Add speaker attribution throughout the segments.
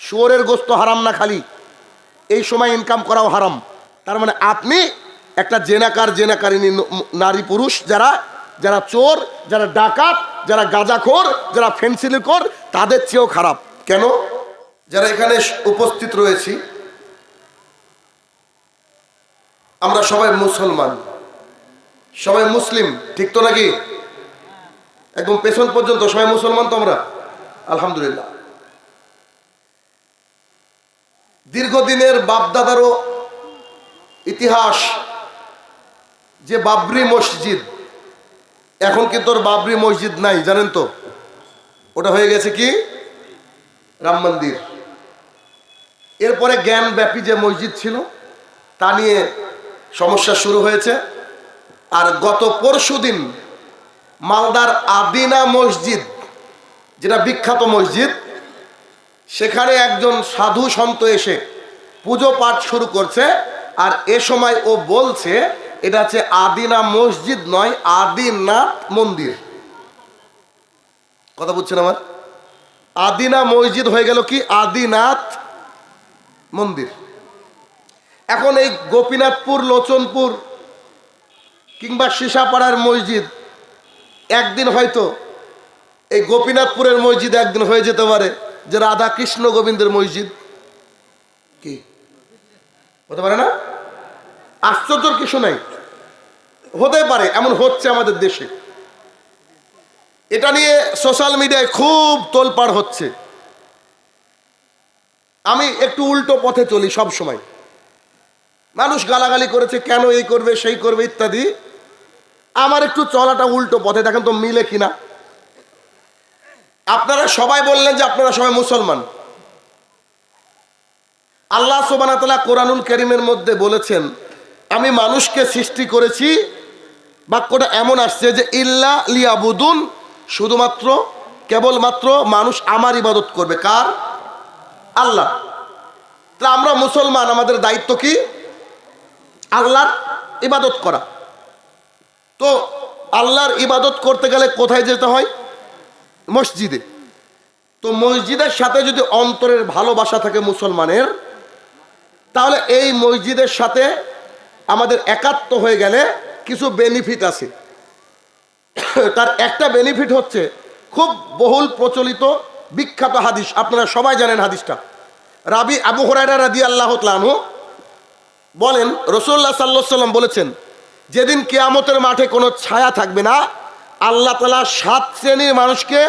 Speaker 1: শুয়োরের গোস্ত হারাম না খালি, এই সময় ইনকাম করাও হারাম। তার মানে আপনি একটা জেনাকারিনী নারী পুরুষ যারা যারা চোর, যারা ডাকাত, যারা গাঁজাখোর, যারা ফেন্সিডিলখোর, তাদের চেয়েও খারাপ। কেন? যারা এখানে উপস্থিত রয়েছি আমরা সবাই মুসলমান, সবাই মুসলিম, ঠিক তো নাকি? একদম পেছন পর্যন্ত সবাই মুসলমান তো আমরা, আলহামদুলিল্লাহ। দীর্ঘদিনের বাপদাদারও ইতিহাস, যে বাবরি মসজিদ, এখন কিন্তু ওর বাবরি মসজিদ নাই, জানেন তো? ওটা হয়ে গেছে কি রাম মন্দির। এরপরে জ্ঞানব্যাপী যে মসজিদ ছিল তা নিয়ে সমস্যা শুরু হয়েছে। আর গত পরশুদিন মালদার আদিনা মসজিদ, যেটা বিখ্যাত মসজিদ, সেখানে একজন সাধু সন্ত এসে পুজো পাঠ শুরু করছে। আর এ সময় ও বলছে এটা হচ্ছে আদিনা মসজিদ নয়, আদিনাথ মন্দির। কথা বুঝছেন আমার? আদিনা মসজিদ হয়ে গেল কি আদিনাথ মন্দির। এখন এই গোপীনাথপুর, লোচনপুর কিংবা সীসাপাড়ার মসজিদ একদিন হয়তো এই গোপীনাথপুরের মসজিদ একদিন হয়ে যেতে পারে যে রাধা কৃষ্ণ গোবিন্দের মসজিদ। কি হতে পারে না? আশ্চর্যের কিছু নাই, হতে পারে, এমন হচ্ছে আমাদের দেশে। এটা নিয়ে সোশ্যাল মিডিয়ায় খুব তোলপাড় হচ্ছে। আমি একটু উল্টো পথে চলি সব সময়। মানুষ গালাগালি করেছে, কেন এই করবে সেই করবে ইত্যাদি। আমার একটু চলাটা উল্টো পথে, দেখেন তো মিলে কিনা। আপনারা সবাই বললেন যে আপনারা সবাই মুসলমান। আল্লাহ সুবহানাহু ওয়া তাআলা কোরআনুল কারীমের মধ্যে বলেছেন আমি মানুষকে সৃষ্টি করেছি, বাক্যটা এমন আসছে যে ইল্লা লিয়াবুদুন, শুধুমাত্র কেবলমাত্র মানুষ আমার ইবাদত করবে। কার? আল্লাহ। তাহলে আমরা মুসলমান, আমাদের দায়িত্ব কি? আল্লাহর ইবাদত করা। তো আল্লাহর ইবাদত করতে গেলে কোথায় যেতে হয়? মসজিদে। তো মসজিদের সাথে যদি অন্তরের ভালোবাসা থাকে মুসলমানের, তাহলে এই মসজিদের সাথে আমাদের একাত্ম হয়ে গেলে কিছু বেনিফিট আছে। তার একটা বেনিফিট হচ্ছে খুব বহুল প্রচলিত বিখ্যাত হাদিস, আপনারা সবাই জানেন হাদিসটা। রাবি আবু হুরায়রা রাদিয়াল্লাহু তাআলা আনহু বলেন রাসূলুল্লাহ সাল্লাল্লাহু আলাইহি ওয়াসাল্লাম বলেছেন যেদিন কিয়ামতের মাঠে কোনো ছায়া থাকবে না, আল্লাহ তাআলা 7 শ্রেণীর মানুষকে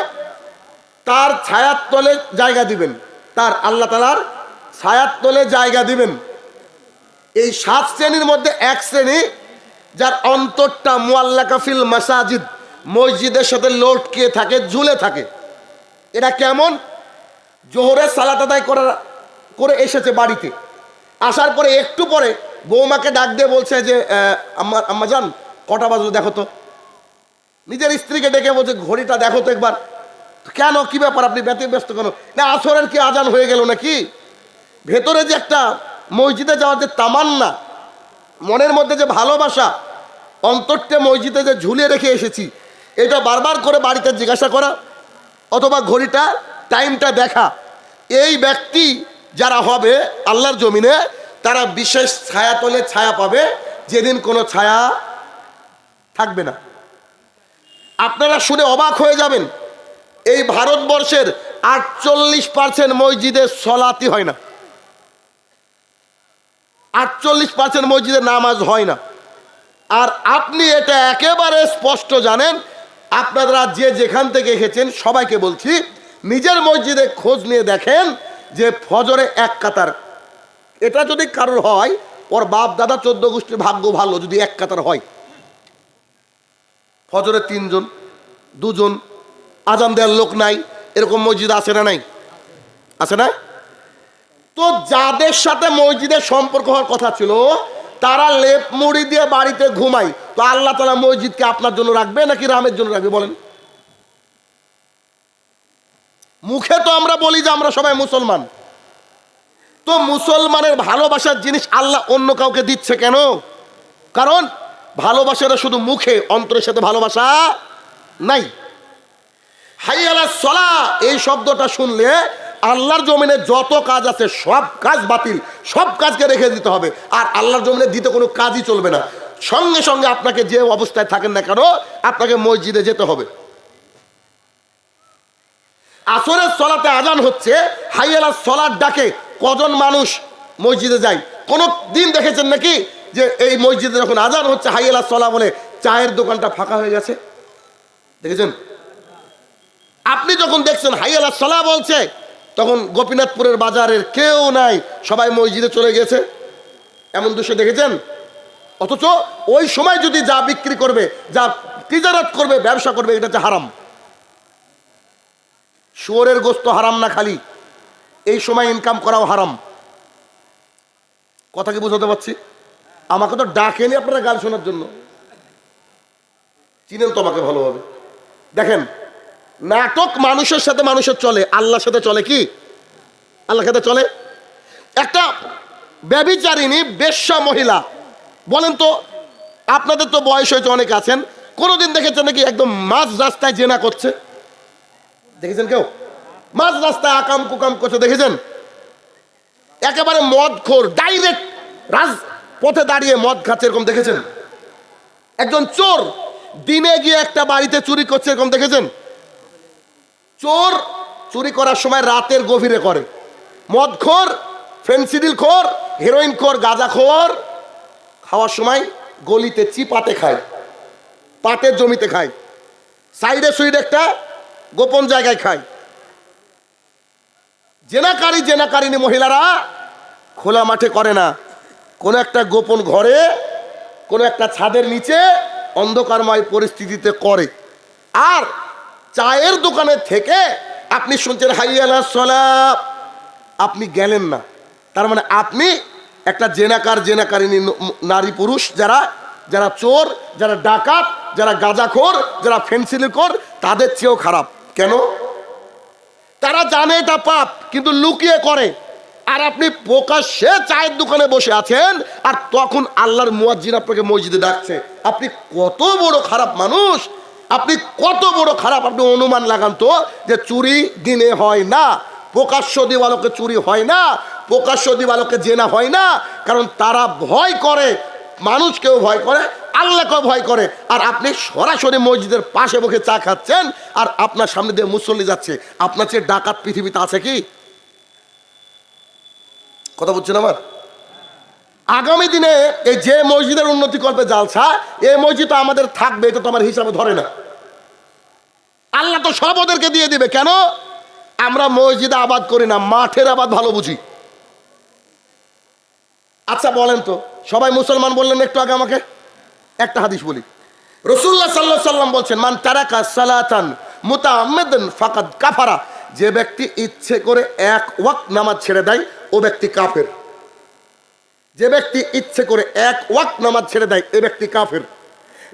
Speaker 1: তার ছায়ার তলে জায়গা দিবেন। তার আল্লাহ তাআলার ছায়ার তলে জায়গা দিবেন। এই 7 শ্রেণীর মধ্যে এক শ্রেণী যার অন্তরটা মুআল্লাকা ফিল মাসাজিদ, মসজিদের সাথে লটকে থাকে, ঝুলে থাকে। এরা কেমন? জোহরের সালাত আদায় করে এসেছে বাড়িতে, আসার পরে একটু পরে বৌমাকে ডাক দিয়ে বলছে যে আম্মা জান কটা বাজলো দেখো তো। নিজের স্ত্রীকে ডেকে বলছে ঘড়িটা দেখো তো একবার। কেন, কি ব্যাপার, আপনি ব্যস্ত কেন? না আসরের কি আজান হয়ে গেল নাকি? ভেতরে যে একটা মসজিদে যাওয়ার যে তামান্না, মনের মধ্যে যে ভালোবাসা, অন্তরটা মসজিদে যে ঝুলিয়ে রেখে এসেছি, এটা বারবার করে বাড়িতে জিজ্ঞাসা করা অথবা ঘড়িটা টাইমটা দেখা। এই ব্যক্তি যারা হবে আল্লাহর জমিনে, তারা বিশেষ ছায়া তলে ছায়া পাবে যেদিন কোনো ছায়া থাকবে না। আপনারা শুনে অবাক হয়ে যাবেন, এই ভারতবর্ষের 48% মসজিদে সলাতি হয় না, 48% মসজিদে নামাজ হয় না। আর আপনি এটা একেবারে স্পষ্ট জানেন। আপনারা যে যেখান থেকে এসেছেন সবাইকে বলছি, নিজের মসজিদে খোঁজ নিয়ে দেখেন যে ফজরে এক কাতার। এটা যদি কারোর হয়, ওর বাপ দাদা 14 গোষ্ঠীর ভাগ্য ভালো যদি এক কাতার হয়। ফজরে 3 জন 2 জন, আজান দেওয়ার লোক নাই, এরকম মসজিদ আছে না? নাই, আছে না? তো যাদের সাথে মসজিদের সম্পর্ক হওয়ার কথা ছিল তারা লেপ মুড়ি দিয়ে বাড়িতে ঘুমায়। তো আল্লাহ তাআলা মসজিদকে আপনার জন্য রাখবে নাকি রামের জন্য রাখবে বলেন? মুখে তো আমরা বলি যে আমরা সবাই মুসলমান। তো মুসলমানের ভালোবাসার জিনিস আল্লাহ অন্য কাউকে দিচ্ছে কেন? কারণ ভালোবাসাটা শুধু মুখে, অন্তরের সাথে ভালোবাসা নাই। হাই আলাস সালাহ এই শব্দটা শুনলে আল্লাহর জমিনে যত কাজ আছে সব কাজ বাতিল, সব কাজকে রেখে দিতে হবে। আর আল্লাহর জমিনে দিতে কোনো কাজই চলবে না। সঙ্গে সঙ্গে আপনাকে যে অবস্থায় থাকেন না কেন, আপনাকে মসজিদে যেতে হবে। আসরের সলাতে আজান হচ্ছে, হাই আলাস সলার ডাকে কজন মানুষ মসজিদে যায়? কোনো দিন দেখেছেন নাকি যে এই মসজিদে যখন আজান হচ্ছে হাই আলাস সলা বলে চায়ের দোকানটা ফাঁকা হয়ে গেছে? দেখেছেন? আপনি যখন দেখছেন হাই আলাস সলা বলছে, তখন গোপীনাথপুরের বাজারের কেউ নাই, সবাই মসজিদে চলে গেছে। এমন দৃশ্য দেখেছেন? অথচ ওই সময় যদি যা বিক্রি করবে, যা তিজারত করবে, ব্যবসা করবে, এটা হচ্ছে হারাম। শুয়োরের গোস্ত হারাম না খালি, এই সময় ইনকাম করাও হারাম। কথা কি বুঝাতে পারছি? আমাকে তো ডাকেনি আপনারা গাল শোনার জন্য, চিনেন তো আমাকে ভালোভাবে। দেখেন, নাটক মানুষের সাথে মানুষের চলে, আল্লাহর সাথে চলে কি? আল্লাহর সাথে চলে। একটা ব্যভিচারিণী বেশ্যা মহিলা, বলেন তো, আপনাদের তো বয়স হয়েছে, অনেকে আছেন, কোনোদিন দেখেছেন নাকি একদম মাঝ রাস্তায় জেনা করছে? দেখেছেন কেউ? মাঝ রাস্তায় আকাম কুকাম করছে দেখেছেন? একেবারে মদখোর, ডাইরেক্ট রাজপথে দাঁড়িয়ে মদ খাচ্ছে, এরকম দেখেছেন? একজন চোর দিনে গিয়ে একটা বাড়িতে চুরি করছে, এরকম দেখেছেন? চোর চুরি করার সময় রাতের গভীরে করে। মদখোর, ফেন্সিডিল খোর, হেরোইন খোর, গাঁজা খোর, খাওয়ার সময় গলিতে চিপাতে খায়, পাটের জমিতে খায়, সাইডে সুইডে একটা গোপন জায়গায় খায়। জেনাকারিনী মহিলারা খোলা মাঠে করে না, কোনো একটা গোপন ঘরে, কোনো একটা ছাদের নিচে অন্ধকারময় পরিস্থিতিতে করে। আর চায়ের দোকানে থেকে আপনি শুনছেন হাই আলাস সালাহ, আপনি গেলেন না, তার মানে আপনি একটা জেনাকারিনী নারী পুরুষ, যারা চোর, যারা ডাকাত, যারা গাঁজাখোর, যারা ফেন্সিডিলখোর, তাদের চেয়েও খারাপ। কেন? তারা জানে এটা পাপ, কিন্তু লুকিয়ে করে। আর আপনি প্রকাশ্যে চায়ের দোকানে বসে আছেন, আর তখন আল্লাহর মুয়াজ্জিন আপনাকে মসজিদে ডাকছে। আপনি কত বড় খারাপ মানুষ, আপনি কত বড় খারাপ। আপনি অনুমান লাগান তো, যে চুরি দিনে হয় না, প্রকাশ্য দিবালোকে চুরি হয় না, প্রকাশ্য দিবালোকে জেনা হয় না, কারণ তারা ভয় করে, মানুষকেও ভয় করে, আল্লাহকেও ভয় করে। আর আপনি সরাসরি মসজিদের পাশে বসে চা খাচ্ছেন, আর আপনার সামনে দিয়ে মুসল্লি যাচ্ছে। আপনার চেয়ে ডাকাত পৃথিবীতে আছে কি? কথা বুঝছেন আমার? আগামী দিনে এই যে মসজিদের উন্নতি করবে জালসা, এই মসজিদ আমাদের থাকবে, এটা তো আমার হিসাবে ধরে না। আল্লাহ তো সব ওদেরকে দিয়ে দিবে। কেন? আমরা মসজিদে আবাদ করি না, মাঠের আবাদ ভালো বুঝি। আচ্ছা বলেন তো, সবাই মুসলমান বললেন একটু আগে, আমাকে একটা হাদিস বলি। রাসূলুল্লাহ সাল্লাল্লাহু আলাইহি ওয়াসাল্লাম বলছেন, মান তারাকা সালাতান মুতাআম্মিদান ফাকাদ কাফারা, যে ব্যক্তি ইচ্ছে করে এক ওয়াক্ত নামাজ ছেড়ে দেয়, ও ব্যক্তি কাফের। যে ব্যক্তি ইচ্ছে করে এক ওয়াক্ত নামাজ ছেড়ে দেয়, এ ব্যক্তি কাফের।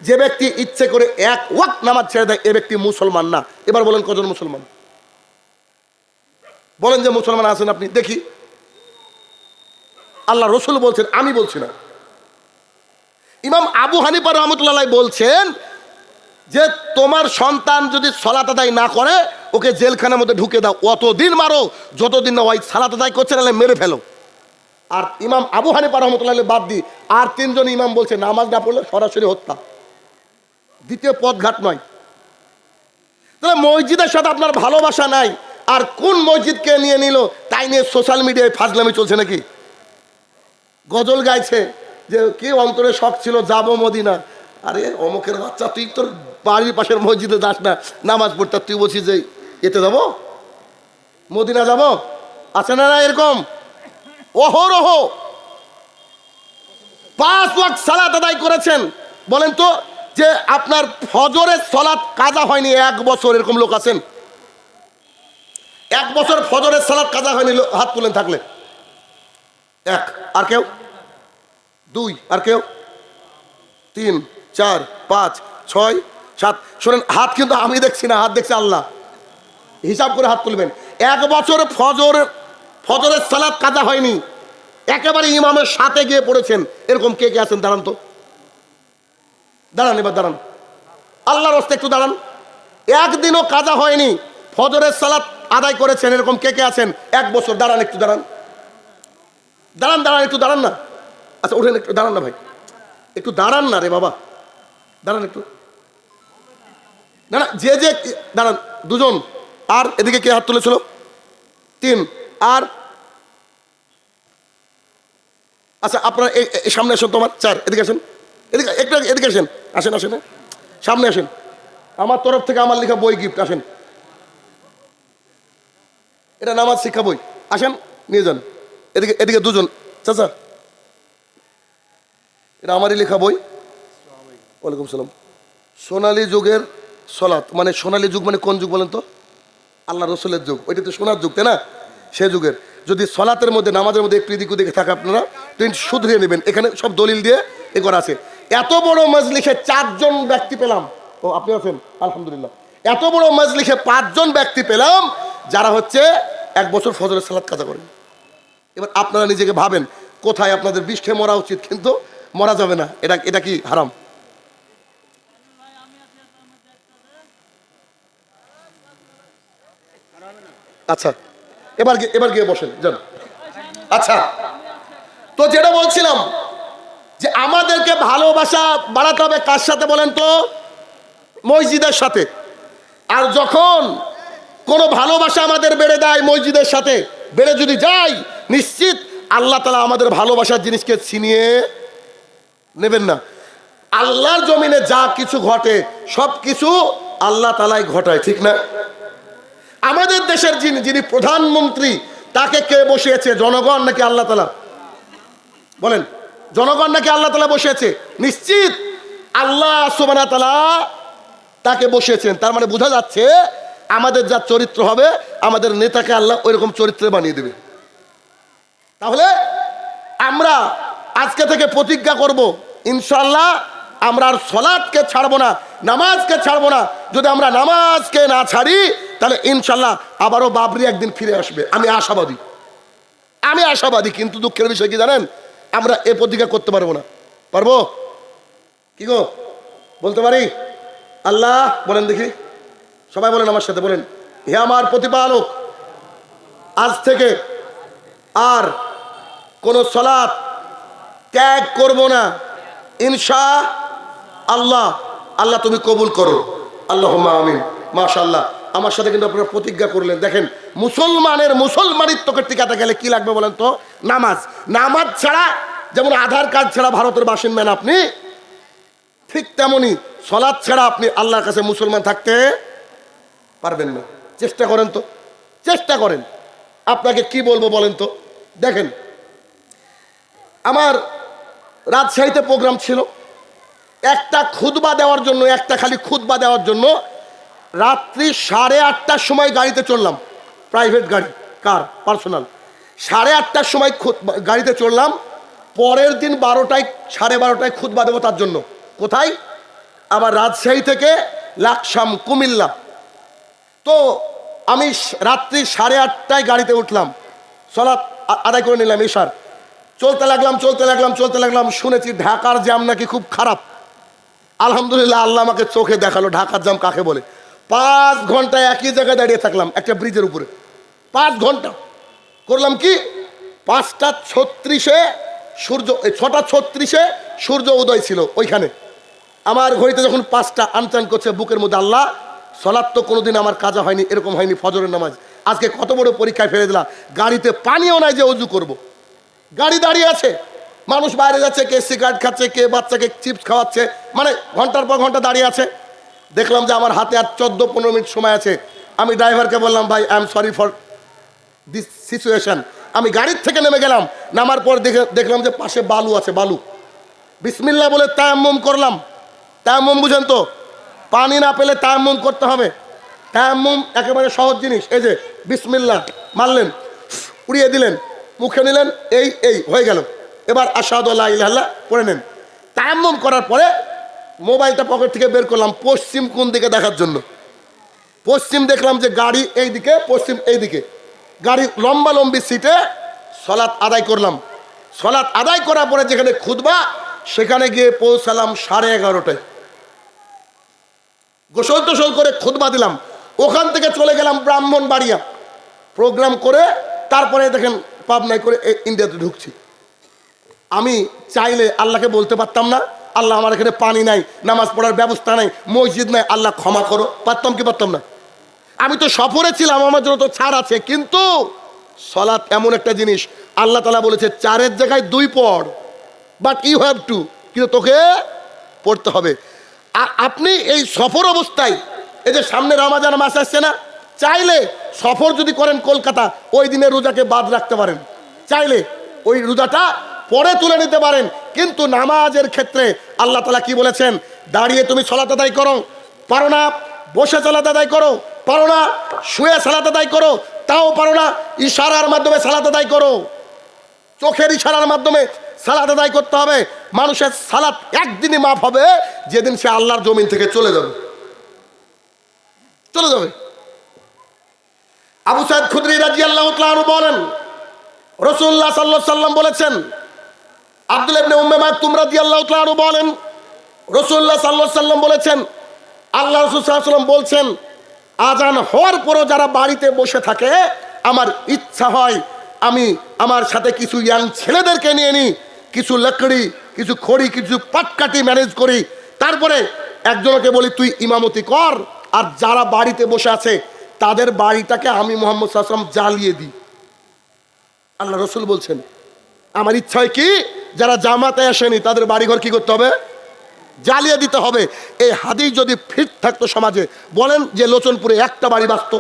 Speaker 1: যে ব্যক্তি ইচ্ছে করে এক ওয়াক্ত নামাজ ছেড়ে দেয়, এ ব্যক্তি মুসলমান না। এবার বলেন কজন মুসলমান? বলেন যে মুসলমান আছেন আপনি, দেখি। আল্লাহ রসুল বলছেন, আমি বলছি না। ইমাম আবু হানিফা রাহমাতুল্লাহ বলছেন যে তোমার সন্তান যদি সালাত আদায় না করে, ওকে জেলখানার মধ্যে ঢুকে দাও, অতদিন মারো যতদিন না ওই সালাত আদায় করছে, নাহলে মেরে ফেলো। আর ইমাম আবু হানিফা রাহমাতুল্লাহ বাদ দি আর তিনজন ইমাম বলছে, নামাজ না পড়লে সরাসরি হত্যা, দ্বিতীয় পথঘাট নয়। তাহলে মসজিদের সাথে আপনার ভালোবাসা নাই। আর কোন মসজিদকে নিয়ে নিল তাই নিয়ে সোশ্যাল মিডিয়ায় ফাজলামি চলছে নাকি? গজল গাইছে যে কি অন্তরে শখ ছিল যাবো মদিনা। আরে অমুকের বাচ্চা, তুই তোর বাড়ির পাশের মসজিদে যাস না নামাজ পড়তে, তুই বলছিস যে এতে যাবো, মদিনা যাবো। আছে না না এরকম? অহরহ 5 ওয়াক্ত সালাত আদায় করেছেন। বলেন তো, যে আপনার ফজরের সালাত কাজা হয়নি 1 বছর, এরকম লোক আছেন? 1 বছর ফজরের সালাত কাজা হয়নি, হাত তুলেন থাকলে। 1, আর কেউ? 2, আর কেউ? 3, 4, 5, 6, 7। শোনেন, হাত কিন্তু আমি দেখছি না, হাত দেখছে আল্লাহ। হিসাব করে হাত তুলবেন। 1 বছর ফজরের সালাত কাজা হয়নি, একেবারে ইমামের সাথে গিয়ে পড়েছেন, এরকম কে কে আছেন? দাঁড়ান তো, দাঁড়ান, এবার দাঁড়ান, আল্লাহর রাস্তায় একটু দাঁড়ান। একদিনও কাজা হয়নি, ফজরের সালাত আদায় করেছেন এরকম কে কে আছেন? 1 বছর। দাঁড়ান একটু, দাঁড়ান দাঁড়ান দাঁড়ান একটু দাঁড়ান না। আচ্ছা ওঠেন একটু, দাঁড়ান না ভাই, একটু দাঁড়ান না রে বাবা, দাঁড়ান একটু, না না যে যে দাঁড়ান। 2 জন। আর এদিকে কে হাত তুলেছিল? 3। আর আচ্ছা আপনারা এই সামনে আসেন, তোমার 4। এদিকে আসেন, এদিকে একটু এদিকে আসেন, আসেন আসেন সামনে আসেন। আমার তরফ থেকে আমার লেখা বই গিফট, আসেন। এটা নামাজ শিক্ষা বই, আসেন নিয়ে যান। এদিকে এদিকে 2 জন। চাচা এটা আমারই লেখা বই। ওয়ালাইকুম সালাম। সোনালী যুগের সলাৎ, মানে সোনালী যুগ মানে কোন যুগ বলেন তো? আল্লাহ রসুলের যুগ, ওইটা তো সোনার যুগ, তাই না? সে যুগের যদি সলাতের মধ্যে নামাজের মধ্যে একটু এদিক ওদিকে থাকে আপনারা শুধরিয়ে নেবেন। এখানে সব দলিল দিয়ে এ করা আছে। এত বড় মজলিসে 4 জন ব্যক্তি পেলাম। ও আপনি আছেন, আলহামদুলিল্লাহ। এত বড় মজলিসে 5 জন ব্যক্তি পেলাম যারা হচ্ছে 1 বছর ফজরের সালাত কাজা করেন। এবার আপনারা নিজেকে ভাবেন কোথায় আপনাদের বিষ খেয়ে মরা উচিত, কিন্তু মরা যাবে না। এটা কি হারাম? আচ্ছা এবার গিয়ে বসেন যান। আচ্ছা তো যেটা বলছিলাম যে আমাদেরকে ভালোবাসা বাড়াতে হবে কার সাথে বলেন তো? মসজিদের সাথে। আর যখন কোনো ভালোবাসা আমাদের বেড়ে দেয় মসজিদের সাথে, বেড়ে যদি যায়, নিশ্চিত আল্লাহ তাআলা আমাদের ভালোবাসার জিনিসকে ছিনিয়ে নেবেন না। আল্লাহর জমিনে যা কিছু ঘটে সব কিছু আল্লাহ তাআলাই ঘটায়, ঠিক না? আমাদের দেশের যিনি প্রধানমন্ত্রী, তাকে কে বসিয়েছে? জনগণ নাকি আল্লাহ তাআলা? বলেন, জনগণ নাকি আল্লাহ তাআলা বসিয়েছে? নিশ্চিত আল্লাহ সুবহানাহু ওয়া তাআলা তাকে বসিয়েছেন। তার মানে বোঝা যাচ্ছে আমাদের যা চরিত্র হবে, আমাদের নেতাকে আল্লাহ ওইরকম চরিত্রে বানিয়ে দেবে। তাহলে আমরা আজকে থেকে প্রতিজ্ঞা করব, ইনশাআল্লাহ আমরা আর সলাৎকে ছাড়বো না, নামাজকে ছাড়বো না। যদি আমরা নামাজকে না ছাড়ি তাহলে ইনশাআল্লাহ আবারও বাবরি একদিন ফিরে আসবে। আমি আশাবাদী। কিন্তু দুঃখের বিষয় কি জানেন? আমরা এ প্রতিজ্ঞা করতে পারবো না। পারবো? কি গো বলতে পারি? আল্লাহ বলেন দেখি, সবাই বলেন আমার সাথে, বলেন, হে আমার প্রতিপালক, আজ থেকে আর কোন সলাৎ ত্যাগ করব না, ইনশাআল্লাহ। আল্লাহ তুমি কবুল করো, আল্লাহুম্মা আমিন। মাশাআল্লাহ, আমার সাথে কিন্তু আপনারা প্রতিজ্ঞা করলেন। দেখেন, মুসলমানিত্বকে টিকাতে গেলে কি লাগবে বলেন তো? নামাজ ছাড়া, যেমন আধার কার্ড ছাড়া ভারতের বাসিন্দা না আপনি, ঠিক তেমনি সলাৎ ছাড়া আপনি আল্লাহর কাছে মুসলমান থাকতে পারবেন না। চেষ্টা করেন তো, চেষ্টা করেন। আপনাকে কি বলবো বলেন তো? দেখেন, আমার রাজশাহীতে প্রোগ্রাম ছিল, একটা খুতবা দেওয়ার জন্য, একটা খালি খুতবা দেওয়ার জন্য রাত্রি 8:30টার সময় গাড়িতে চললাম, প্রাইভেট গাড়ি, কার, পার্সোনাল। 8:30টার সময় গাড়িতে চললাম, পরের দিন 12টায় খুতবা দেবো তার জন্য। কোথায়? আবার রাজশাহী থেকে লাকসাম, কুমিল্লা। তো আমি রাত্রি 8:30টায় গাড়িতে উঠলাম, সলাৎ আদায় করে নিলাম ইশার। চলতে লাগলাম। শুনেছি ঢাকার জ্যাম নাকি খুব খারাপ। আলহামদুলিল্লাহ, আল্লাহ আমাকে চোখে দেখালো ঢাকার জ্যাম কাকে বলে। 5 ঘন্টা একই জায়গায় দাঁড়িয়ে থাকলাম একটা ব্রিজের উপরে। 5 ঘন্টা করলাম কি? 5টা 6টা 36 সূর্য উদয় ছিল ওইখানে। আমার ঘড়িতে যখন 5টা আনচান করছে, বুকের মধ্যে আল্লাহ, সলাৎ তো কোনোদিন আমার কাজা হয়নি, এরকম হয়নি ফজরের নামাজ, আজকে কত বড় পরীক্ষায় ফেলে দিলা। গাড়িতে পানিও নাই যে অজু করব। গাড়ি দাঁড়িয়ে আছে, মানুষ বাইরে যাচ্ছে, কে সিগারেট খাচ্ছে, কে বাচ্চাকে চিপস খাওয়াচ্ছে, মানে ঘন্টার পর ঘন্টা দাঁড়িয়ে আছে। দেখলাম যে আমার হাতে আর 14-15 মিনিট সময় আছে। আমি ড্রাইভারকে বললাম, ভাই I am sorry for this situation. আমি গাড়ির থেকে নেমে গেলাম, নামার পর দেখলাম যে পাশে বালু আছে, বালু। বিসমিল্লাহ বলে তায়াম্মুম করলাম। তায়াম্মুম বুঝেন তো? পানি না পেলে তায়াম্মুম করতে হবে। তায়াম্মুম একেবারে সহজ জিনিস। এই যে বিসমিল্লাহ মারলেন, উড়িয়ে দিলেন, মুখে নিলেন, এই হয়ে গেল। এবার আশহাদু আল্লা ইলাহা ইল্লাল্লাহ পড়ে নেন। তায়াম্মুম করার পরে মোবাইলটা পকেট থেকে বের করলাম পশ্চিম কোন দিকে দেখার জন্য। পশ্চিম দেখলাম যে গাড়ি এই দিকে, পশ্চিম এই দিকে, গাড়ি লম্বি সিটে। সলাৎ আদায় করলাম। সলাৎ আদায় করার পরে যেখানে খুতবা, সেখানে গিয়ে পৌঁছালাম 11:30টায়। গোসল টোসল করে খুতবা দিলাম। ওখান থেকে চলে গেলাম ব্রাহ্মণবাড়িয়া। প্রোগ্রাম করে তারপরে দেখেন পাবনায় করে ইন্ডিয়াতে ঢুকছি। আমি চাইলে আল্লাহকে বলতে পারতাম না, আল্লাহ আমার এখানে পানি নাই, নামাজ পড়ার ব্যবস্থা নাই, মসজিদ নাই, আল্লাহ ক্ষমা করো? পারতাম কি পারতাম না? আমি তো সফরে ছিলাম, আমার জন্য তো ছাড় আছে। কিন্তু সালাত এমন একটা জিনিস, আল্লাহ তাআলা বলেছে 4-এর জায়গায় 2 পড়, বাট ইউ হ্যাভ টু, কিন্তু তোকে পড়তে হবে। আপনি এই সফর অবস্থায়, এই যে সামনে রমজান মাস আসছে না, চাইলে সফর যদি করেন কলকাতা, ওই দিনে রোজাকে বাদ রাখতে পারেন, চাইলে ওই রোজাটা পরে তুলে নিতে পারেন। কিন্তু নামাজের ক্ষেত্রে আল্লাহ তাআলা কি বলেছেন? দাঁড়িয়ে তুমি সালাত আদায় করো, পারো না? বসে সালাত আদায় করো, পারো না? শুয়ে সালাত আদায় করো, তাও পারো না? ইশারার মাধ্যমে সালাত আদায় করো, চোখের ইশারার মাধ্যমে সালাত আদায় করতে হবে। মানুষের সালাত একদিনই মাফ হবে, যেদিন সে আল্লাহর জমিন থেকে চলে যাবে। চলে যাবে। আবু সাঈদ খুদরি রাদিয়াল্লাহু তাআলা আনহু বলেন, রাসূলুল্লাহ সাল্লাল্লাহু আলাইহি ওয়াসাল্লাম বলেছেন। আব্দুল্লাহ ইবনে উম্মে মাকতুম রাদিয়াল্লাহু তাআলা আনহু বলেন, রাসূলুল্লাহ সাল্লাল্লাহু আলাইহি ওয়াসাল্লাম বলেছেন, আল্লাহ রাসূল সাল্লাল্লাহু আলাইহি ওয়াসাল্লাম বলছেন, আজান হওয়ার পরও যারা বাড়িতে বসে থাকে, আমার ইচ্ছা হয় আমি আমার সাথে কিছু ইয়াং ছেলেদেরকে নিয়ে নিই, কিছু লাকড়ি, কিছু খড়ি, কিছু পাটকাঠি ম্যানেজ করি, তারপরে একজনকে বলি তুই ইমামতি কর, আর যারা বাড়িতে বসে আছে তাদের বাড়িটাকে আমি মুহাম্মদ সাল্লাল্লাহু আলাইহি ওয়াসাল্লাম জ্বালিয়ে দিই। আল্লাহ রসুল বলছেন, আমার ইচ্ছা হয় কি, যারা জামাতে আসেনি তাদের বাড়িঘর কি করতে হবে? জ্বালিয়ে দিতে হবে। এই হাদিস যদি ফিট থাকতো সমাজে, বলেন যে লোচনপুরে একটা বাড়ি বাঁচত?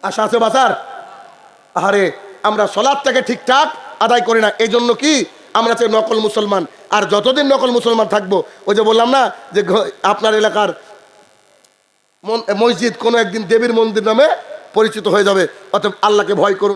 Speaker 1: আশা আছে বাঁচার? আরে আমরা সলাৎটাকে ঠিকঠাক আদায় করি না, এই জন্য কি আমরা চাই নকল মুসলমান। আর যতদিন নকল মুসলমান থাকবো, ওই যে বললাম না যে আপনার এলাকার মসজিদ কোনো একদিন দেবীর মন্দির নামে পরিচিত হয়ে যাবে। অতএব আল্লাহকে ভয় করুন।